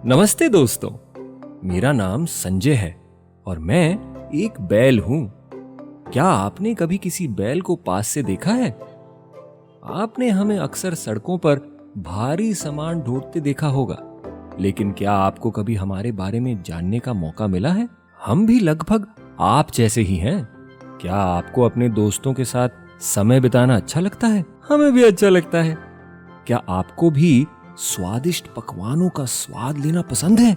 नमस्ते दोस्तों, मेरा नाम संजय है और मैं एक बैल हूं। क्या आपने कभी किसी बैल को पास से देखा है? आपने हमें अक्सर सड़कों पर भारी सामान ढोते देखा होगा, लेकिन क्या आपको कभी हमारे बारे में जानने का मौका मिला है? हम भी लगभग आप जैसे ही हैं। क्या आपको अपने दोस्तों के साथ समय बिताना अच्छा लगता है? हमें भी अच्छा लगता है। क्या आपको भी स्वादिष्ट पकवानों का स्वाद लेना पसंद है?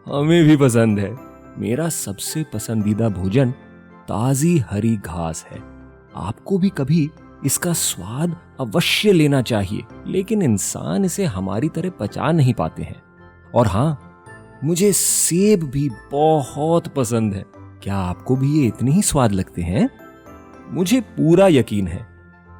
हमें भी पसंद है। मेरा सबसे पसंदीदा भोजन ताजी हरी घास है। आपको भी कभी इसका स्वाद अवश्य लेना चाहिए, लेकिन इंसान इसे हमारी तरह पचा नहीं पाते हैं। और हाँ, मुझे सेब भी बहुत पसंद है। क्या आपको भी ये इतने ही स्वाद लगते हैं? मुझे पूरा यकीन है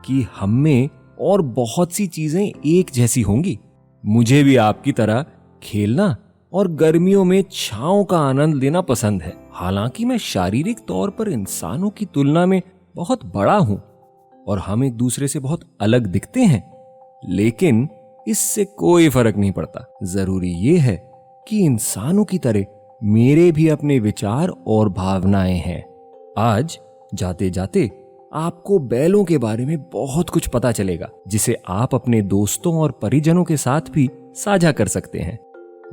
कि हम में और बहुत सी चीजें एक जैसी होंगी। मुझे भी आपकी तरह खेलना और गर्मियों में छांव का आनंद लेना पसंद है। हालांकि मैं शारीरिक तौर पर इंसानों की तुलना में बहुत बड़ा हूं और हम एक दूसरे से बहुत अलग दिखते हैं, लेकिन इससे कोई फर्क नहीं पड़ता। जरूरी ये है कि इंसानों की तरह मेरे भी अपने विचार और भावनाएं हैं। आज जाते जाते आपको बैलों के बारे में बहुत कुछ पता चलेगा, जिसे आप अपने दोस्तों और परिजनों के साथ भी साझा कर सकते हैं।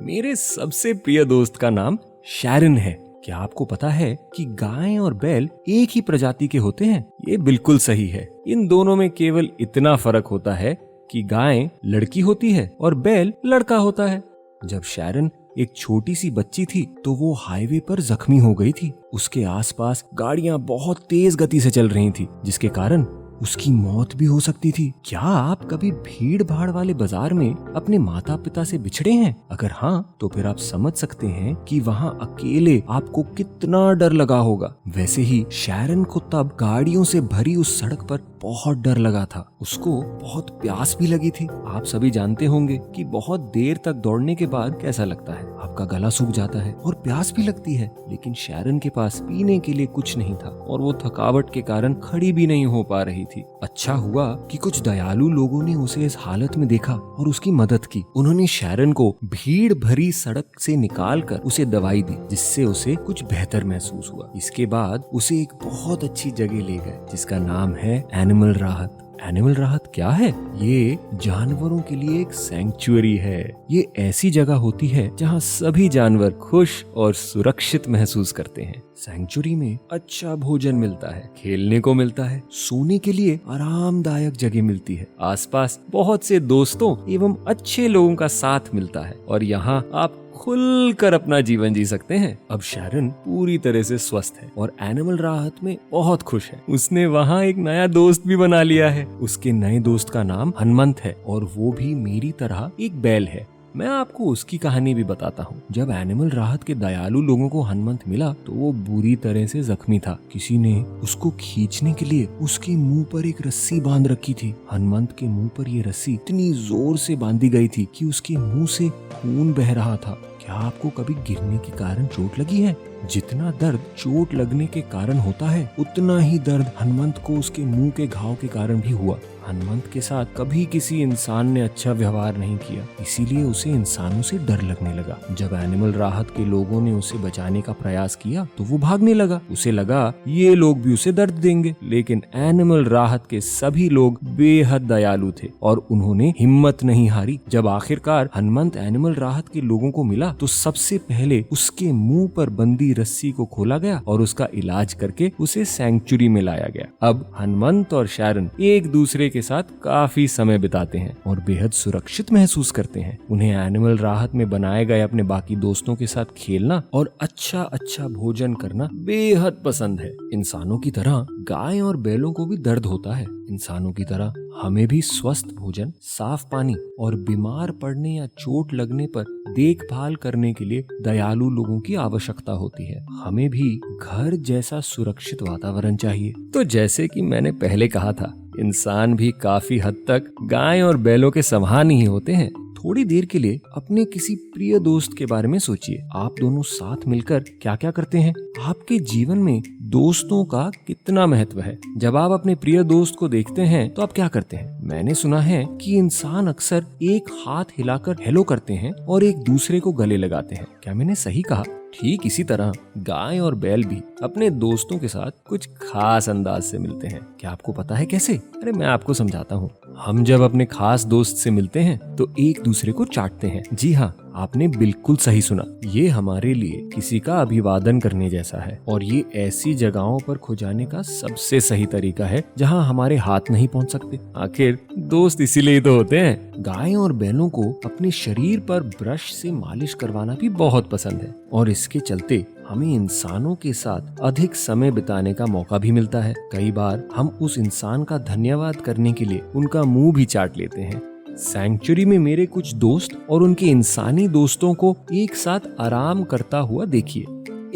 मेरे सबसे प्रिय दोस्त का नाम शैरन है। क्या आपको पता है कि गाय और बैल एक ही प्रजाति के होते हैं? ये बिल्कुल सही है। इन दोनों में केवल इतना फर्क होता है कि गाय लड़की होती है और बैल लड़का होता है। जब शैरन एक छोटी सी बच्ची थी तो वो हाईवे पर जख्मी हो गई थी। उसके आसपास गाड़ियां बहुत तेज गति से चल रही थी, जिसके कारण उसकी मौत भी हो सकती थी। क्या आप कभी भीड़ भाड़ वाले बाजार में अपने माता पिता से बिछड़े हैं? अगर हाँ, तो फिर आप समझ सकते हैं कि वहाँ अकेले आपको कितना डर लगा होगा। वैसे ही शैरन को तब गाड़ियों से भरी उस सड़क पर बहुत डर लगा था। उसको बहुत प्यास भी लगी थी। आप सभी जानते होंगे कि बहुत देर तक दौड़ने के बाद कैसा लगता है। आपका गला सूख जाता है और प्यास भी लगती है, लेकिन शैरन के पास पीने के लिए कुछ नहीं था और वो थकावट के कारण खड़ी भी नहीं हो पा रही थी। अच्छा हुआ कि कुछ दयालु लोगों ने उसे इस हालत में देखा और उसकी मदद की। उन्होंने शैरन को भीड़ भरी सड़क से निकालकर उसे दवाई दी, जिससे उसे कुछ बेहतर महसूस हुआ। इसके बाद उसे एक बहुत अच्छी जगह ले गए, जिसका नाम है एनिमल राहत। एनिमल राहत क्या है? ये जानवरों के लिए एक सैंक्चुअरी है। ये ऐसी जगह होती है जहाँ सभी जानवर खुश और सुरक्षित महसूस करते हैं। सैंक्चुअरी में अच्छा भोजन मिलता है, खेलने को मिलता है, सोने के लिए आरामदायक जगह मिलती है, आसपास बहुत से दोस्तों एवं अच्छे लोगों का साथ मिलता है और यहाँ आप खुलकर अपना जीवन जी सकते हैं। अब शैरन पूरी तरह से स्वस्थ है और एनिमल राहत में बहुत खुश है। उसने वहाँ एक नया दोस्त भी बना लिया है। उसके नए दोस्त का नाम हनुमंत है और वो भी मेरी तरह एक बैल है। मैं आपको उसकी कहानी भी बताता हूँ। जब एनिमल राहत के दयालु लोगों को हनुमंत मिला तो वो बुरी तरह से जख्मी था। किसी ने उसको खींचने के लिए उसके मुंह पर एक रस्सी बांध रखी थी। हनुमंत के मुंह पर ये रस्सी इतनी जोर से बांधी गई थी कि उसके मुंह से खून बह रहा था। क्या आपको कभी गिरने के कारण चोट लगी है? जितना दर्द चोट लगने के कारण होता है, उतना ही दर्द हनुमंत को उसके मुंह के घाव के कारण भी हुआ। हनुमंत के साथ कभी किसी इंसान ने अच्छा व्यवहार नहीं किया, इसीलिए उसे इंसानों से डर लगने लगा। जब एनिमल राहत के लोगों ने उसे बचाने का प्रयास किया तो वो भागने लगा। उसे लगा ये लोग भी उसे दर्द देंगे, लेकिन एनिमल राहत के सभी लोग बेहद दयालु थे और उन्होंने हिम्मत नहीं हारी। जब आखिरकार हनुमंत एनिमल राहत के लोगों को मिला तो सबसे पहले उसके मुंह पर बंदी रस्सी को खोला गया और उसका इलाज करके उसे सैंक्चुरी में लाया गया। अब हनुमंत और शैरन एक दूसरे के साथ काफी समय बिताते हैं और बेहद सुरक्षित महसूस करते हैं। उन्हें एनिमल राहत में बनाए गए अपने बाकी दोस्तों के साथ खेलना और अच्छा अच्छा भोजन करना बेहद पसंद है। इंसानों की तरह गाय और बैलों को भी दर्द होता है। इंसानों की तरह हमें भी स्वस्थ भोजन, साफ पानी और बीमार पड़ने या चोट लगने पर देखभाल करने के लिए दयालु लोगों की आवश्यकता होती है। हमें भी घर जैसा सुरक्षित वातावरण चाहिए। तो जैसे कि मैंने पहले कहा था, इंसान भी काफी हद तक गाय और बैलों के समान ही होते हैं। थोड़ी देर के लिए अपने किसी प्रिय दोस्त के बारे में सोचिए। आप दोनों साथ मिलकर क्या क्या करते हैं? आपके जीवन में दोस्तों का कितना महत्व है? जब आप अपने प्रिय दोस्त को देखते हैं तो आप क्या करते हैं? मैंने सुना है कि इंसान अक्सर एक हाथ हिलाकर हेलो करते हैं और एक दूसरे को गले लगाते हैं। क्या मैंने सही कहा? ठीक इसी तरह गाय और बैल भी अपने दोस्तों के साथ कुछ खास अंदाज से मिलते हैं। क्या आपको पता है कैसे? अरे मैं आपको समझाता हूँ। हम जब अपने खास दोस्त से मिलते हैं तो एक दूसरे को चाटते हैं। जी हाँ, आपने बिल्कुल सही सुना। ये हमारे लिए किसी का अभिवादन करने जैसा है और ये ऐसी जगहों पर खो जाने का सबसे सही तरीका है जहाँ हमारे हाथ नहीं पहुँच सकते। आखिर दोस्त इसीलिए ही तो होते हैं। गाय और बैलों को अपने शरीर पर ब्रश से मालिश करवाना भी बहुत पसंद है और इसके चलते हमें इंसानों के साथ अधिक समय बिताने का मौका भी मिलता है। कई बार हम उस इंसान का धन्यवाद करने के लिए उनका मुंह भी चाट लेते हैं। सैंक्चुरी में मेरे कुछ दोस्त और उनके इंसानी दोस्तों को एक साथ आराम करता हुआ देखिए।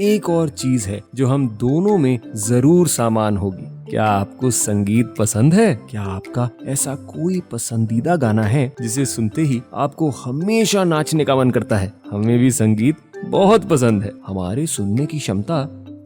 एक और चीज है जो हम दोनों में जरूर सामान होगी। क्या आपको संगीत पसंद है? क्या आपका ऐसा कोई पसंदीदा गाना है जिसे सुनते ही आपको हमेशा नाचने का मन करता है? हमें भी संगीत बहुत पसंद है। हमारे सुनने की क्षमता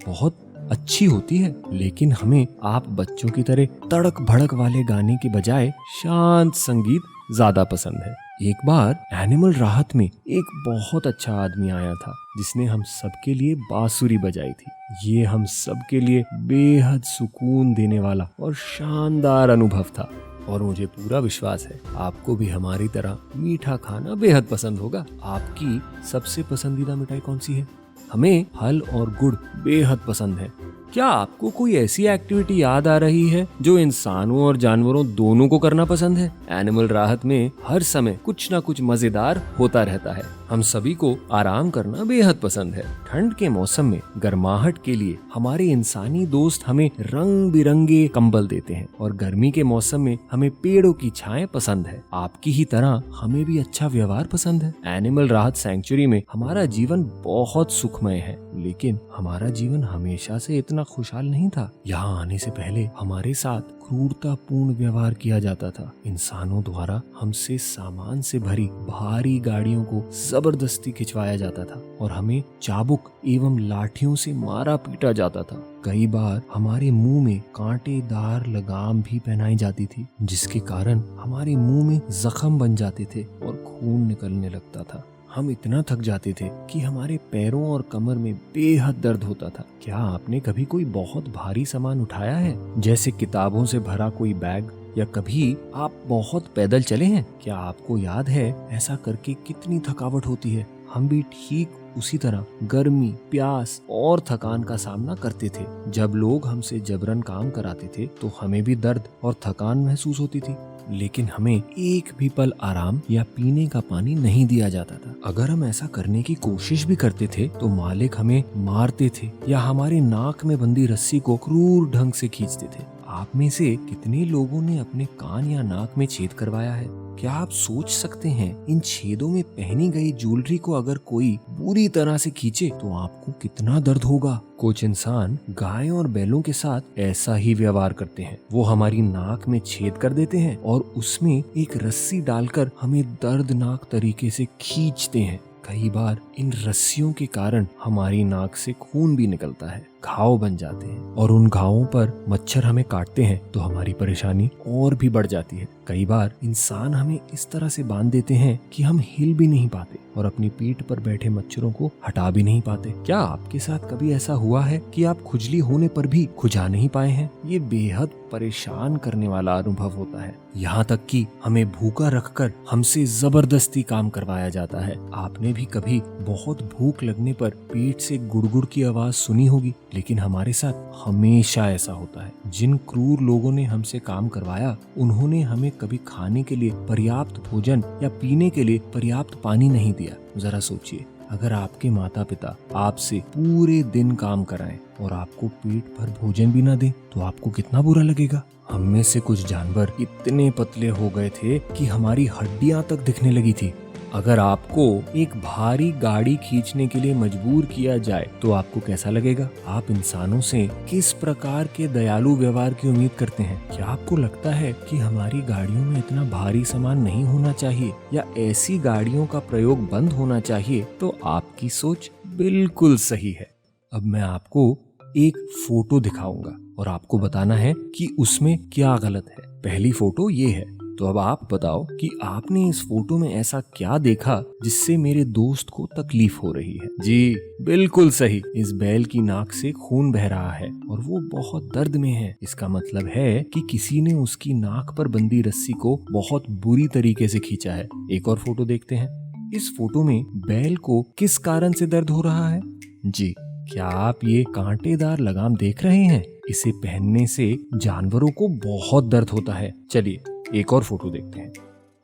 बहुत अच्छी होती है, लेकिन हमें आप बच्चों की तरह तड़क भड़क वाले गाने के बजाय शांत संगीत ज्यादा पसंद है। एक बार एनिमल राहत में एक बहुत अच्छा आदमी आया था जिसने हम सबके लिए बांसुरी बजाई थी। ये हम सबके लिए बेहद सुकून देने वाला और शानदार अनुभव था और मुझे पूरा विश्वास है आपको भी हमारी तरह मीठा खाना बेहद पसंद होगा। आपकी सबसे पसंदीदा मिठाई कौन सी है? हमें फल और गुड़ बेहद पसंद है। क्या आपको कोई ऐसी एक्टिविटी याद आ रही है जो इंसानों और जानवरों दोनों को करना पसंद है? एनिमल राहत में हर समय कुछ ना कुछ मजेदार होता रहता है। हम सभी को आराम करना बेहद पसंद है। ठंड के मौसम में गर्माहट के लिए हमारे इंसानी दोस्त हमें रंग बिरंगे कंबल देते हैं और गर्मी के मौसम में हमें पेड़ों की छाएं पसंद है। आपकी ही तरह हमें भी अच्छा व्यवहार पसंद है। एनिमल राहत सैंक्चुरी में हमारा जीवन बहुत सुखमय है, लेकिन हमारा जीवन हमेशा से इतना खुशहाल नहीं था। यहाँ आने से पहले हमारे साथ क्रूरतापूर्ण व्यवहार किया जाता था। इंसानों द्वारा हमसे सामान से भरी भारी गाड़ियों को जबरदस्ती खिंचवाया जाता था और हमें चाबुक एवं लाठियों से मारा पीटा जाता था। कई बार हमारे मुंह में कांटेदार लगाम भी पहनाई जाती थी, जिसके कारण हमारे मुंह में जख्म बन जाते थे और खून निकलने लगता था। हम इतना थक जाते थे कि हमारे पैरों और कमर में बेहद दर्द होता था। क्या आपने कभी कोई बहुत भारी सामान उठाया है, जैसे किताबों से भरा कोई बैग, या कभी आप बहुत पैदल चले हैं? क्या आपको याद है ऐसा करके कितनी थकावट होती है? हम भी ठीक उसी तरह गर्मी, प्यास और थकान का सामना करते थे। जब लोग हमसे जबरन काम कराते थे तो हमें भी दर्द और थकान महसूस होती थी, लेकिन हमें एक भी पल आराम या पीने का पानी नहीं दिया जाता था। अगर हम ऐसा करने की कोशिश भी करते थे तो मालिक हमें मारते थे या हमारे नाक में बंधी रस्सी को क्रूर ढंग से खींचते थे। आप में से कितने लोगों ने अपने कान या नाक में छेद करवाया है? क्या आप सोच सकते हैं इन छेदों में पहनी गई ज्वेलरी को अगर कोई बुरी तरह से खींचे तो आपको कितना दर्द होगा? कुछ इंसान गाय और बैलों के साथ ऐसा ही व्यवहार करते हैं। वो हमारी नाक में छेद कर देते हैं और उसमें एक रस्सी डालकर हमें दर्दनाक तरीके से खींचते हैं। कई बार इन रस्सियों के कारण हमारी नाक से खून भी निकलता है, घाव बन जाते हैं और उन घावों पर मच्छर हमें काटते हैं तो हमारी परेशानी और भी बढ़ जाती है। कई बार इंसान हमें इस तरह से बांध देते हैं कि हम हिल भी नहीं पाते और अपनी पीठ पर बैठे मच्छरों को हटा भी नहीं पाते। क्या आपके साथ कभी ऐसा हुआ है कि आप खुजली होने पर भी खुजा नहीं पाए हैं? ये बेहद परेशान करने वाला अनुभव होता है। यहाँ तक कि हमें भूखा रखकर हमसे जबरदस्ती काम करवाया जाता है। आपने भी कभी बहुत भूख लगने पर पेट से गुड़गुड़ की आवाज सुनी होगी, लेकिन हमारे साथ हमेशा ऐसा होता है। जिन क्रूर लोगों ने हमसे काम करवाया उन्होंने हमें कभी खाने के लिए पर्याप्त भोजन या पीने के लिए पर्याप्त पानी नहीं दिया। जरा सोचिए, अगर आपके माता पिता आपसे पूरे दिन काम कराएं और आपको पेट भर भोजन भी ना दें तो आपको कितना बुरा लगेगा। हम में से कुछ जानवर इतने पतले हो गए थे कि हमारी हड्डियां तक दिखने लगी थी। अगर आपको एक भारी गाड़ी खींचने के लिए मजबूर किया जाए तो आपको कैसा लगेगा? आप इंसानों से किस प्रकार के दयालु व्यवहार की उम्मीद करते हैं? क्या आपको लगता है कि हमारी गाड़ियों में इतना भारी सामान नहीं होना चाहिए या ऐसी गाड़ियों का प्रयोग बंद होना चाहिए? तो आपकी सोच बिल्कुल सही है। अब मैं आपको एक फोटो दिखाऊंगा और आपको बताना है कि उसमें क्या गलत है। पहली फोटो ये है। तो अब आप बताओ कि आपने इस फोटो में ऐसा क्या देखा जिससे मेरे दोस्त को तकलीफ हो रही है। जी बिल्कुल सही, इस बैल की नाक से खून बह रहा है और वो बहुत दर्द में है। इसका मतलब है कि किसी ने उसकी नाक पर बंधी रस्सी को बहुत बुरी तरीके से खींचा है। एक और फोटो देखते हैं। इस फोटो में बैल को किस कारण से दर्द हो रहा है? जी, क्या आप ये कांटेदार लगाम देख रहे हैं? इसे पहनने से जानवरों को बहुत दर्द होता है। चलिए एक और फोटो देखते हैं।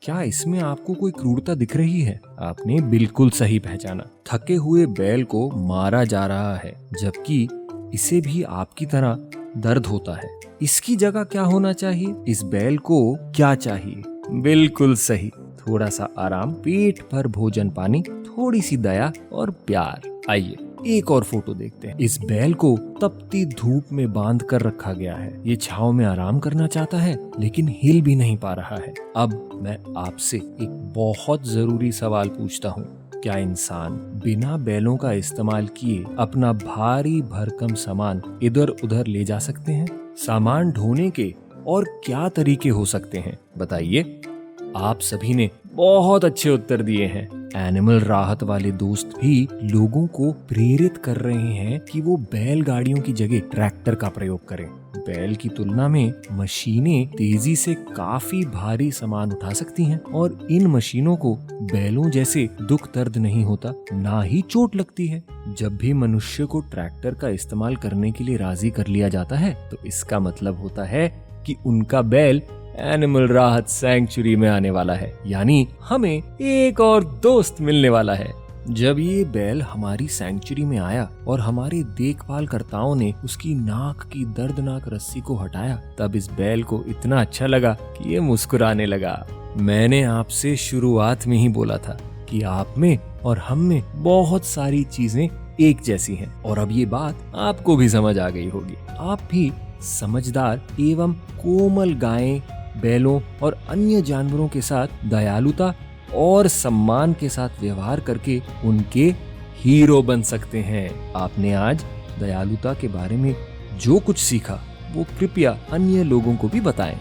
क्या इसमें आपको कोई क्रूरता दिख रही है? आपने बिल्कुल सही पहचाना। थके हुए बैल को मारा जा रहा है, जबकि इसे भी आपकी तरह दर्द होता है। इसकी जगह क्या होना चाहिए? इस बैल को क्या चाहिए? बिल्कुल सही, थोड़ा सा आराम, पेट भर भोजन पानी, थोड़ी सी दया और प्यार। आइए एक और फोटो देखते हैं। इस बैल को तपती धूप में बांध कर रखा गया है। ये छांव में आराम करना चाहता है लेकिन हिल भी नहीं पा रहा है। अब मैं आपसे एक बहुत जरूरी सवाल पूछता हूँ। क्या इंसान बिना बैलों का इस्तेमाल किए अपना भारी भरकम सामान इधर उधर ले जा सकते हैं? सामान ढोने के और क्या तरीके हो सकते हैं बताइए। आप सभी ने बहुत अच्छे उत्तर दिए हैं। एनिमल राहत वाले दोस्त भी लोगों को प्रेरित कर रहे हैं कि वो बैलगाड़ियों की जगह ट्रैक्टर का प्रयोग करें। बैल की तुलना में मशीनें तेजी से काफी भारी सामान उठा सकती हैं और इन मशीनों को बैलों जैसे दुख दर्द नहीं होता, ना ही चोट लगती है। जब भी मनुष्य को ट्रैक्टर का इस्तेमाल करने के लिए राजी कर लिया जाता है तो इसका मतलब होता है कि उनका बैल एनिमल राहत सैंक्चुरी में आने वाला है, यानी हमें एक और दोस्त मिलने वाला है। जब ये बैल हमारी सैंक्चुरी में आया और हमारे देखभालकर्ताओं ने उसकी नाक की दर्दनाक रस्सी को हटाया, तब इस बैल को इतना अच्छा लगा कि ये मुस्कुराने लगा। मैंने आपसे शुरुआत में ही बोला था कि आप में और हम में बहुत सारी चीजें एक जैसी हैं, और अब ये बात आपको भी समझ आ गई होगी। आप भी समझदार एवं कोमल गायें, बैलों और अन्य जानवरों के साथ दयालुता और सम्मान के साथ व्यवहार करके उनके हीरो बन सकते हैं। आपने आज दयालुता के बारे में जो कुछ सीखा वो कृपया अन्य लोगों को भी बताएं।